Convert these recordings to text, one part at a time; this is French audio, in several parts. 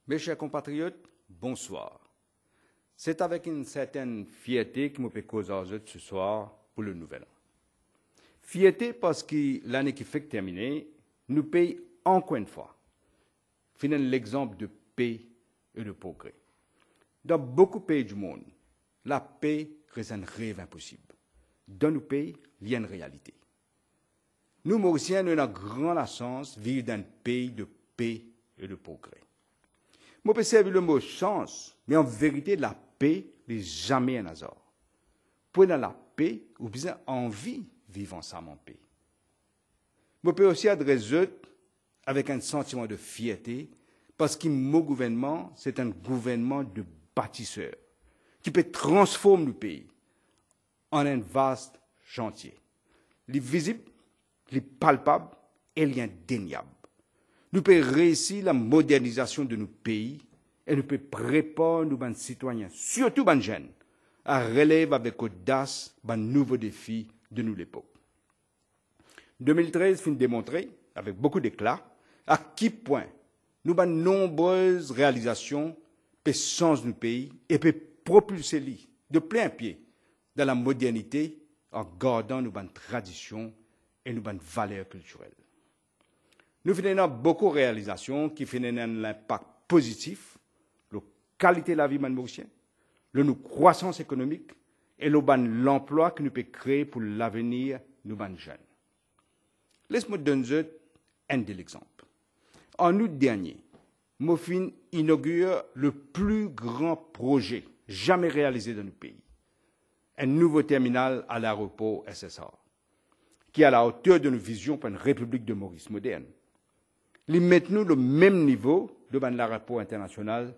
Mes chers compatriotes, bonsoir. C'est avec une certaine fierté que je peux causer ce soir pour le Nouvel An. Fierté parce que l'année qui fait terminer, nous payons encore une fois. Finalement, l'exemple de paix et de progrès. Dans beaucoup de pays du monde, la paix reste un rêve impossible. Dans nos pays, il y a une réalité. Nous, Mauriciens, nous avons grande chance de vivre dans un pays de paix et de progrès. Je peux servir le mot chance, mais en vérité, la paix n'est jamais un hasard. Pour dans la paix, vous avez envie de vivre ensemble en paix. Je peux aussi adresser avec un sentiment de fierté, parce que mon gouvernement, c'est un gouvernement de bâtisseurs, qui peut transformer le pays en un vaste chantier. Les visibles, les palpables et les indéniables. Nous pouvons réussir la modernisation de nos pays et nous pouvons préparer nos citoyens, surtout nos jeunes, à relever avec audace les nouveaux défis de nous l'époque. 2013 finit de démontrer, avec beaucoup d'éclat, à quel point nous avons nombreuses réalisations pour changer nos pays et pour propulser les de plein pied dans la modernité en gardant nos traditions et nos valeurs culturelles. Nous faisons beaucoup de réalisations qui font un impact positif, la qualité de la vie mauricienne, la croissance économique et l'emploi que nous pouvons créer pour l'avenir de nos jeunes. Laisse-moi donner un de l'exemple. En août dernier, Mofin inaugure le plus grand projet jamais réalisé dans nos pays, un nouveau terminal à l'aéroport SSR, qui est à la hauteur de nos visions pour une République de Maurice moderne. Il met nous le même niveau de l'aéroport international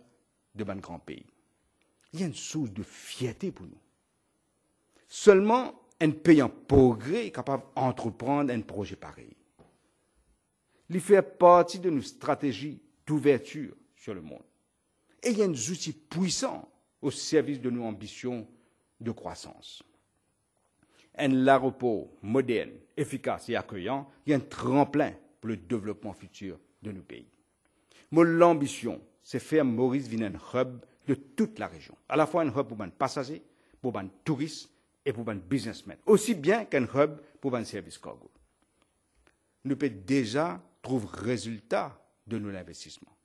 de nos grands pays. Il y a une source de fierté pour nous. Seulement un pays en progrès est capable d'entreprendre un projet pareil. Il fait partie de nos stratégies d'ouverture sur le monde. Et il y a des outils puissants au service de nos ambitions de croissance. Un aéroport moderne, efficace et accueillant, il y a un tremplin pour le développement futur de nos pays. Mon l'ambition, c'est faire Maurice un hub de toute la région, à la fois un hub pour les passagers, pour les touristes et pour les businessmen, aussi bien qu'un hub pour les services cargo. Nous pouvons déjà trouver résultat de nos investissements.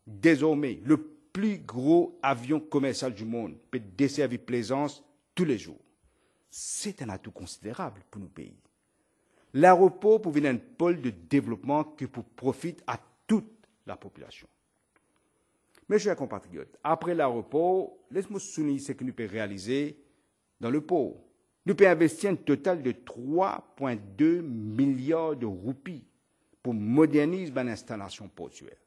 Désormais, le plus gros avion commercial du monde peut desservir Plaisance tous les jours. C'est un atout considérable pour nos pays. L'aéroport pour devenir un pôle de développement qui profite à toute la population. Mes chers compatriotes, après l'aéroport, laisse-moi souligner ce que nous pouvons réaliser dans le port. Nous pouvons investir un total de 3,2 milliards de roupies pour moderniser l'installation portuaire.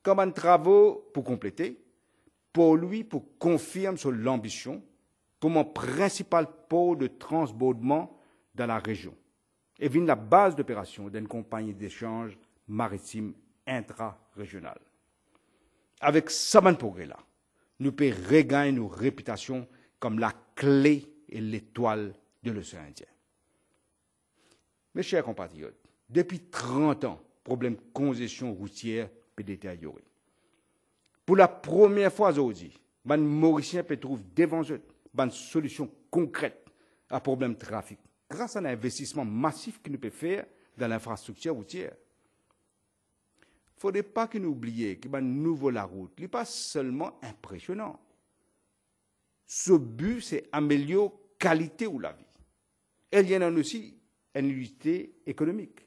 Comme un travaux pour compléter, pour lui, pour confirmer sur l'ambition comme un principal pôle de transbordement dans la région et vient la base d'opération d'une compagnie d'échange maritime intra-régionale. Avec ce progrès-là, nous pouvons regagner nos réputations comme la clé et l'étoile de l'océan Indien. Mes chers compatriotes, depuis 30 ans, le problème de congestion routière peut détériorer. Pour la première fois aujourd'hui, les Mauriciens peuvent trouver devant eux une solution concrète à problème de trafic, grâce à un investissement massif que nous pouvons faire dans l'infrastructure routière. Il ne faudrait pas que nous oublions que le nouveau la route n'est pas seulement impressionnant. Ce but, c'est améliorer la qualité de la vie. Et il y en a aussi une utilité économique.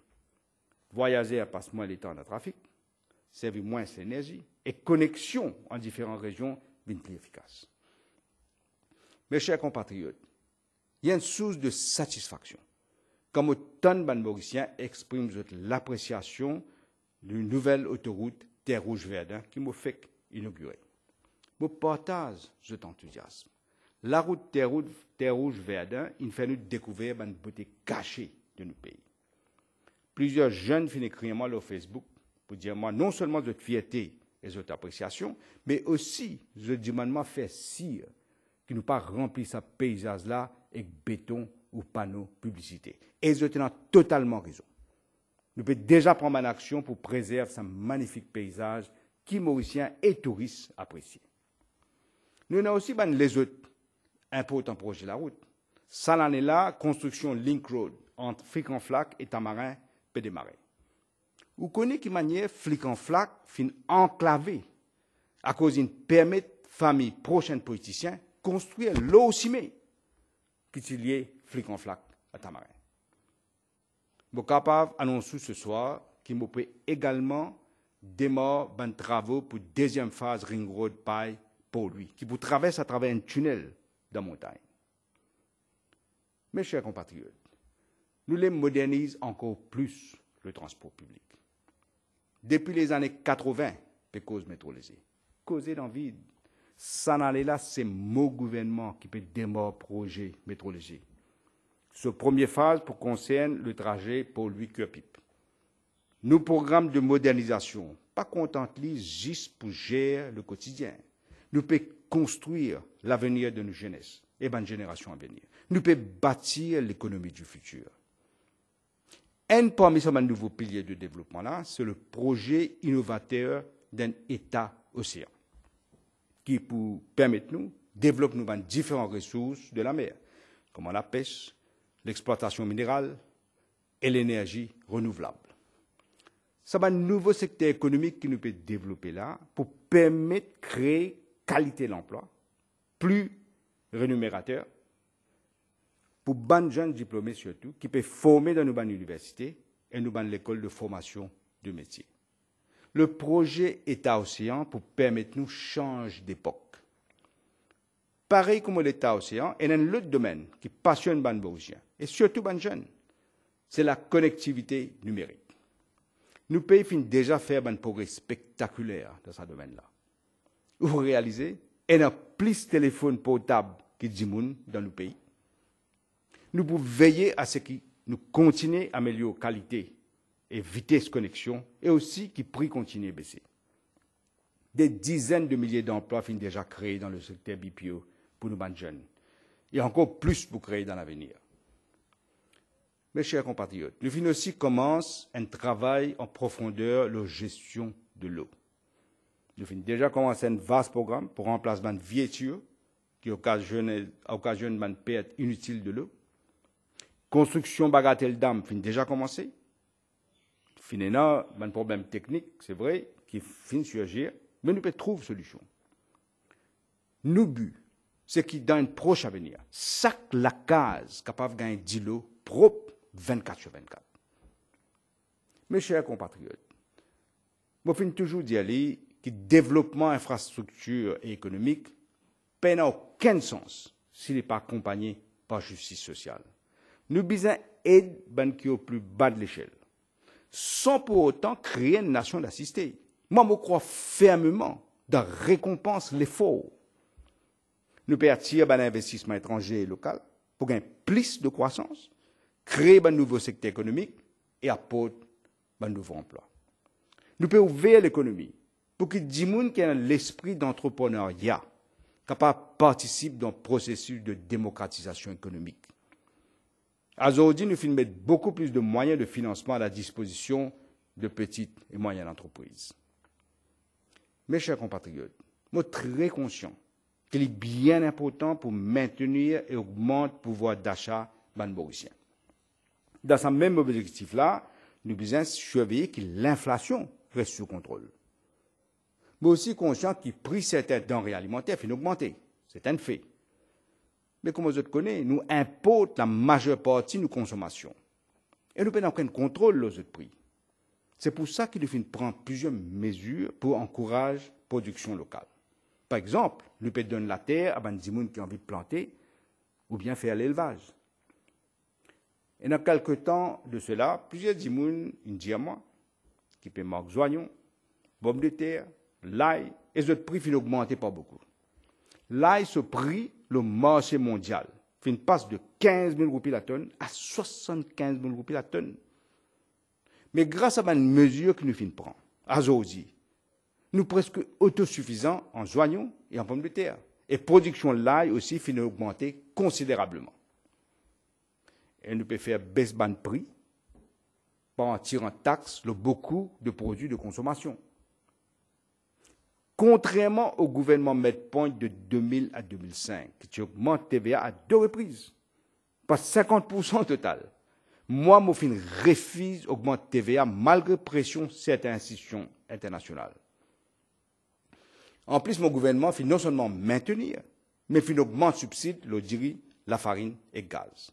Voyager passe moins de temps dans le trafic, servir moins d'énergie et connexion en différentes régions est plus efficace. Mes chers compatriotes, il y a une source de satisfaction. Comme autant de Mauriciens expriment l'appréciation d'une nouvelle autoroute Terre Rouge-Verdun qui m'a fait inaugurer. Je partage cet enthousiasme. La route Terre Rouge-Verdun, il fait nous découvrir une beauté cachée de nos pays. Plusieurs jeunes finissent écrire moi sur Facebook pour dire moi non seulement de fierté et de appréciation, mais aussi je demande faire cire qui nous pas rempli ce paysage-là avec béton ou panneaux publicité. Et je tiens totalement raison. Nous pouvons déjà prendre une action pour préserver ce magnifique paysage qui Mauriciens et touristes apprécient. Nous avons aussi les autres importants projets de la route. Ça l'année là, construction Link Road entre Flic-en-Flac et Tamarin peut démarrer. Vous connaissez qui manière Flic-en-Flac fin enclavé à cause d'une permet famille prochaine politiciens construire l'eau aussi qui est lié Flic-en-Flac à Tamarin. Vous capable annoncer ce soir qu'il peut également démarrer des travaux pour deuxième phase Ring Road Paille pour lui, qui vous traverse à travers un tunnel dans la montagne. Mes chers compatriotes, nous les modernisons encore plus le transport public. Depuis les années 80, pour cause métrolisée, causer d'envie, ça n'allait là, c'est mon gouvernement qui peut démarrer le projet métrolisé. Ce première phase pour concerne le trajet pour lui Curpip. Nos programmes de modernisation, pas contenter juste pour gérer le quotidien. Nous pouvons construire l'avenir de nos jeunesses et de nos générations à venir. Nous pouvons bâtir l'économie du futur. Un parmi ces nouveaux piliers de développement là, c'est le projet innovateur d'un État-océan, qui pour permettre nous de développer différentes ressources de la mer, comme la pêche, l'exploitation minérale et l'énergie renouvelable. C'est un nouveau secteur économique qui nous peut développer là pour permettre de créer qualité de l'emploi, plus rémunérateur, pour les jeunes diplômés surtout, qui peuvent former dans nos universités et dans l'école de formation de métier. Le projet État-Océan pour permettre nous de changer d'époque. Pareil comme l'État-Océan, il y a un autre domaine qui passionne les Mauriciens, et surtout les jeunes, c'est la connectivité numérique. Nous pays finissent déjà faire un progrès spectaculaire dans ce domaine-là. Vous réalisez, il y a plus de téléphones portables que de monde dans le pays. Nous pouvons veiller à ce que nous continuons à améliorer la qualité et vitesse de connexion et aussi que le prix continue à baisser. Des dizaines de milliers d'emplois finissent déjà créés dans le secteur BPO pour nos jeunes. Et encore plus pour créer dans l'avenir. Mes chers compatriotes, nous finissons aussi commence un travail en profondeur de gestion de l'eau. Nous finissons déjà commencé un vaste programme pour remplacer une viéture qui occasionne une perte inutile de l'eau. Construction bagatelle dam finit déjà commencé. Finalement, un problème technique, c'est vrai, qui finit surgir, mais nous pouvons trouver une solution. Nos buts, c'est que dans un proche avenir, chaque la case capable de gagner de l'eau propre 24/24. Mes chers compatriotes, je finis toujours dire que le développement infrastructure et économique n'a aucun sens s'il n'est pas accompagné par justice sociale. Nous besoin aide qui est au plus bas de l'échelle, sans pour autant créer une nation d'assistés. Moi, je crois fermement dans la récompense l'effort. Nous pouvons attirer l'investissement étranger et local pour gagner plus de croissance, créer un nouveau secteur économique et apporter un nouveau emploi. Nous pouvons ouvrir l'économie pour que les gens qui ont l'esprit d'entrepreneuriat capable de participer dans le processus de démocratisation économique. Aujourd'hui, nous finissons mettre beaucoup plus de moyens de financement à la disposition de petites et moyennes entreprises. Mes chers compatriotes, je suis très conscient qu'il est bien important pour maintenir et augmenter le pouvoir d'achat des Mauriciens. Dans ce même objectif-là, nous devons surveiller que l'inflation reste sous contrôle. Mais aussi conscient que les prix certains denrées alimentaires finissent augmenter. C'est un fait. Mais comme vous connaissez, nous importons la majeure partie de nos consommations. Et nous n'avons aucun contrôle sur les prix. C'est pour ça qu'il faut prendre plusieurs mesures pour encourager la production locale. Par exemple, nous pouvons donner la terre à des gens qui ont envie de planter ou bien faire l'élevage. Et dans quelques temps de cela, plusieurs gens ont dit à moi qui peuvent marquer oignons, pommes de terre, l'ail, et les autres prix finissent augmenter pas beaucoup. L'ail, ce prix, le marché mondial, passe de 15 000 roupies la tonne à 75 000 roupies la tonne. Mais grâce à une mesure que nous prenons, à aujourd'hui, nous sommes presque autosuffisants en oignons et en pommes de terre. Et la production de l'ail aussi finit d'augmenter considérablement. Et nous pouvons faire baisser le prix par en tirant taxe beaucoup de produits de consommation. Contrairement au gouvernement Medpoint de 2000 à 2005, qui augmente TVA à 2 reprises, pas 50% au total. Moi, mon fin refuse augmente TVA malgré pression de certaines institutions internationales. En plus, mon gouvernement fait non seulement maintenir, mais fait augmente subside le diri, la farine et le gaz.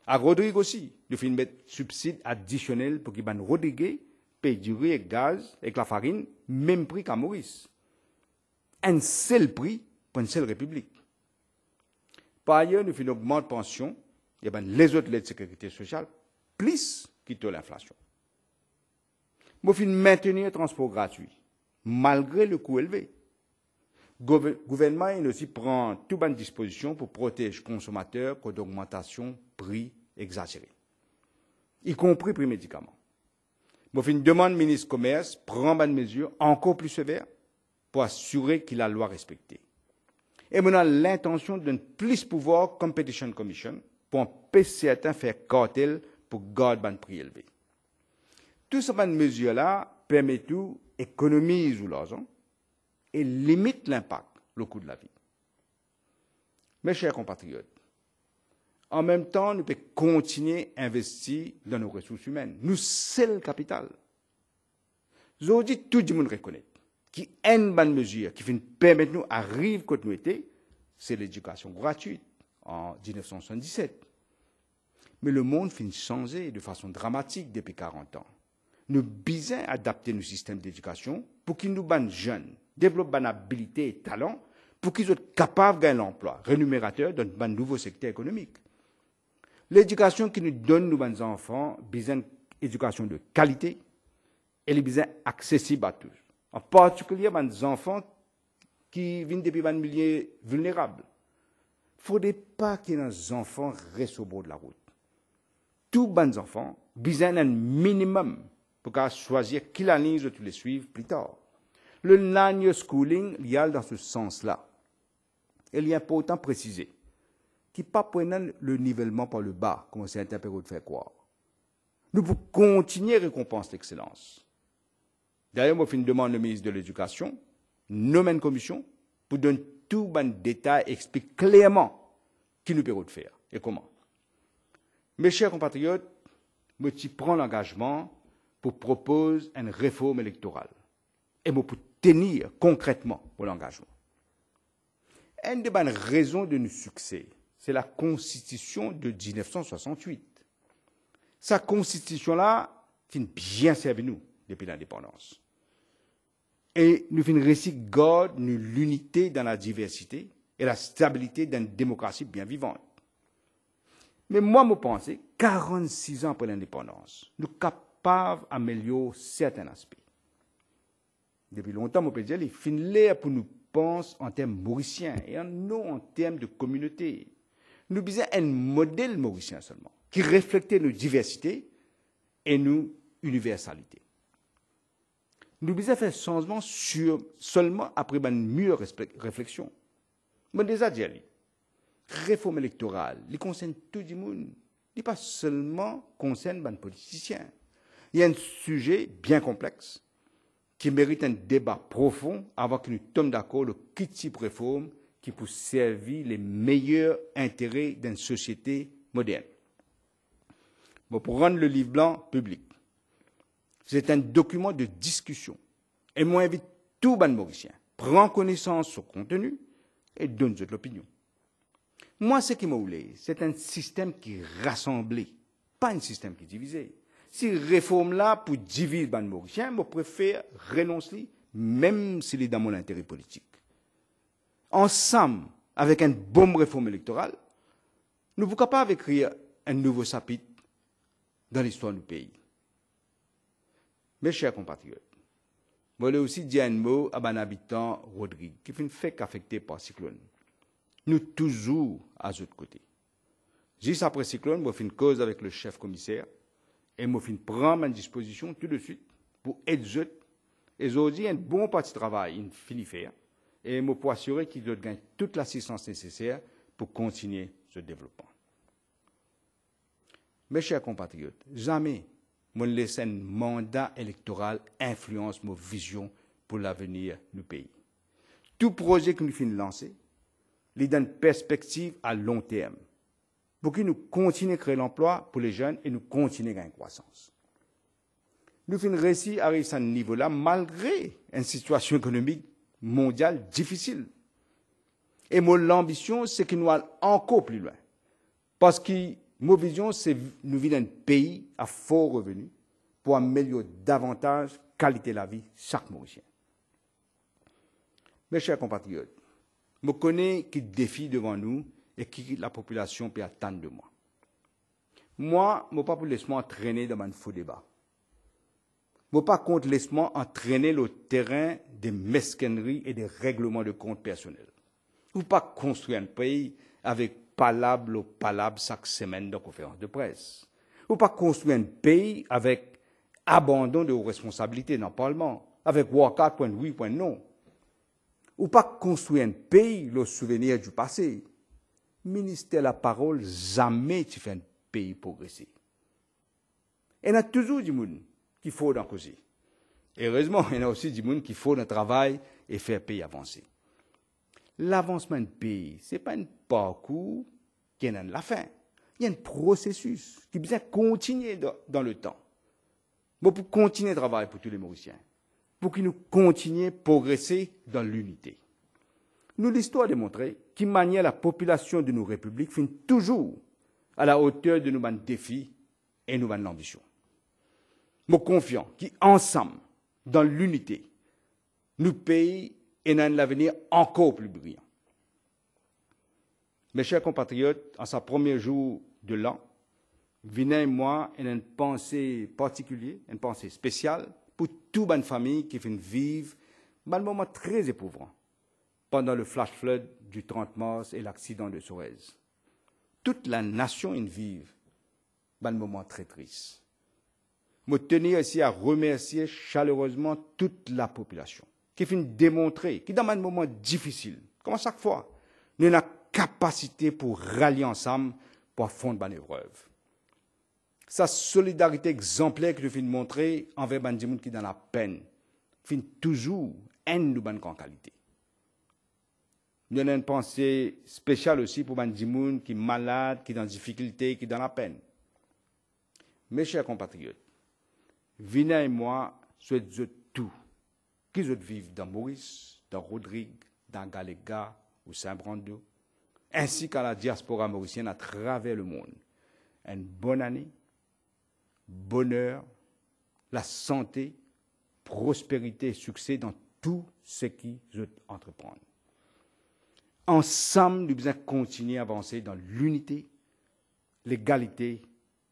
À Rodrigue aussi, il fait mettre subside additionnel pour qu'il ban Rodrigue paye du riz et gaz et la farine, même prix qu'à Maurice. Un seul prix pour une seule république. Par ailleurs, nous faisons augmenter pension et ben les autres aides de sécurité sociale plus qui l'inflation. Nous faisons maintenir le transport gratuit malgré le coût élevé. Le gouvernement aussi prend toutes les dispositions pour protéger les consommateurs contre l'augmentation prix exagérée, y compris prix médicaments. Nous faisons une demande au ministre du Commerce prendre des mesures encore plus sévères pour assurer qu'il a la loi respectée. Et nous avons l'intention de donner plus de pouvoir à la Competition Commission pour empêcher certains de faire cartel pour garder les prix élevés. Toutes ces mesures-là permettent d'économiser l'argent et limitent l'impact, le coût de la vie. Mes chers compatriotes, en même temps, nous pouvons continuer à investir dans nos ressources humaines. Nous, c'est le capital. Aujourd'hui, tout le monde reconnaît qui est une bonne mesure qui permet nous d'arriver quand nous étions, c'est l'éducation gratuite en 1977. Mais le monde finit changer de façon dramatique depuis 40 ans. Nous devons adapter nos systèmes d'éducation pour qu'ils nous bannent jeunes, développent bonnes habilités et talents, pour qu'ils soient capables de gagner l'emploi rémunérateur dans un nouveau secteur économique. L'éducation qui nous donne nos bons enfants, besoin d'éducation de qualité, elle est besoin accessible à tous. En particulier les enfants qui viennent depuis des milieux vulnérables. Il ne faudrait pas que nos enfants restent au bord de la route. Tous les enfants ont besoin d'un minimum pour choisir quelle ligne ils les suivre plus tard. Le Nanya Schooling il y a dans ce sens-là. Il est important de préciser qu'il n'est pas prenant le nivellement par le bas, comme certains peuvent faire croire. Nous pouvons continuer à récompenser l'excellence. D'ailleurs, moi, je demande au ministre de l'Éducation, nommer une commission pour donner tout les détails et expliquer clairement qui nous peut faire et comment. Mes chers compatriotes, je prends l'engagement pour proposer une réforme électorale et pour tenir concrètement mon engagement. Une des bonnes raisons de nos succès, c'est la Constitution de 1968. Cette Constitution-là, qui a bien servi nous depuis l'indépendance. Et nous finissons réussi garder l'unité dans la diversité et la stabilité d'une démocratie bien vivante. Mais moi, je pense, 46 ans après l'indépendance, nous sommes capables d'améliorer certains aspects. Depuis longtemps, je peux dire, il finit pour nous penser en termes mauriciens et non en termes de communauté. Nous avons un modèle mauricien seulement, qui reflète nos diversités et nos universalités. Nous devons faire changement seulement après une mûre réflexion. Mais déjà dit, réforme électorale, il concerne tout le monde. Il ne pas seulement concerne les politiciens. Il y a un sujet bien complexe qui mérite un débat profond avant que nous tombions d'accord sur quel type de réforme qui peut servir les meilleurs intérêts d'une société moderne. Bon, pour rendre le livre blanc public, c'est un document de discussion. Et moi, j'invite tout les Mauriciens à prendre connaissance de son contenu et donner de l'opinion. Moi, ce qui m'a voulu, c'est un système qui rassemble, pas un système qui divise. Si réforme-là, pour diviser les Mauriciens, je préfère renoncer, même s'il est dans mon intérêt politique. Ensemble, avec une bonne réforme électorale, nous sommes capables d'écrire un nouveau chapitre dans l'histoire du pays. Mes chers compatriotes, je voulais aussi dire un mot à un habitant Rodrigue, qui fait affecté par le cyclone. Nous toujours à l'autre côté. Juste après le cyclone, je fais une cause avec le chef commissaire et je prends ma disposition tout de suite pour aider eux. Et aujourd'hui, un bon parti de travail, il finit faire. Et je peux assurer qu'ils gagnent toute l'assistance nécessaire pour continuer ce développement. Mes chers compatriotes, jamais je ne laisse un mandat électoral influencer ma vision pour l'avenir du pays. tout projet que nous finissons de lancer, il donne une perspective à long terme pour que nous continuions à créer l'emploi pour les jeunes et nous continuions à gagner croissance. Nous finissons réussi à arriver à ce niveau-là malgré une situation économique mondiale difficile. Et l'ambition, c'est que nous allons encore plus loin. Parce que ma vision, c'est que nous vivons dans un pays à fort revenu pour améliorer davantage la qualité de la vie de chaque Mauricien. Mes chers compatriotes, je connais quel défi devant nous et qui la population peut attendre de moi. Moi, je ne vais pas pour laisser entraîner dans un faux débat. Je ne vais pas contre laisser entraîner le terrain des mesquineries et des règlements de compte personnels. Je ne vais pas construire un pays avec palabre chaque semaine de conférence de presse. Je ne vais pas construire un pays avec abandon de responsabilités dans le Parlement, avec Waka, point oui, point non. Ou pas construire un pays, le souvenir du passé. Ministère de la parole, jamais tu fais un pays progresser. Il y a toujours du monde qu'il faut dans causer. Heureusement, il y a aussi du monde qu'il faut dans le travail et faire pays avancer. L'avancement de pays, ce n'est pas un parcours qui est dans la fin. Il y a un processus qui doit continuer dans le temps. Bon, pour continuer à travailler pour tous les Mauriciens, pour que nous continuions à progresser dans l'unité. Nous, l'histoire a démontré qu'il maniait la population de nos républiques finit toujours à la hauteur de nos défis et nos ambitions. Nous confions qu'ensemble, dans l'unité, nous pays et dans l'avenir encore plus brillant. Mes chers compatriotes, en ce premier jour de l'an, Vinay et moi, il y a une pensée particulière, une pensée spéciale pour toute bonne famille qui vivre un moment très éprouvant pendant le flash flood du 30 mars et l'accident de Suez. Toute la nation vive un moment très triste. Je tenais ici à remercier chaleureusement toute la population qui démontrer que dans un moment difficile, comme à chaque fois, nous avons la capacité pour rallier ensemble pour affronter une épreuve. Sa solidarité exemplaire que je viens de montrer envers les gens qui sont dans la peine, fait toujours une bonne qualité. Nous avons une pensée spéciale aussi pour les gens qui sont malades, qui sont en difficulté, qui sont dans la peine. Mes chers compatriotes, Vina et moi souhaitons tout, qu'ils vivent dans Maurice, dans Rodrigue, dans Galega ou Saint-Brando, ainsi qu'à la diaspora mauricienne à travers le monde. Une bonne année, bonheur, la santé, prospérité et succès dans tout ce qu'ils entreprennent. Ensemble, nous devons continuer à avancer dans l'unité, l'égalité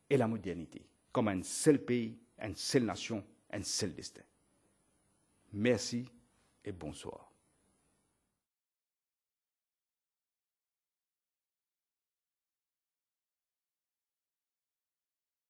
et la modernité, comme un seul pays, une seule nation, un seul destin. Merci et bonsoir.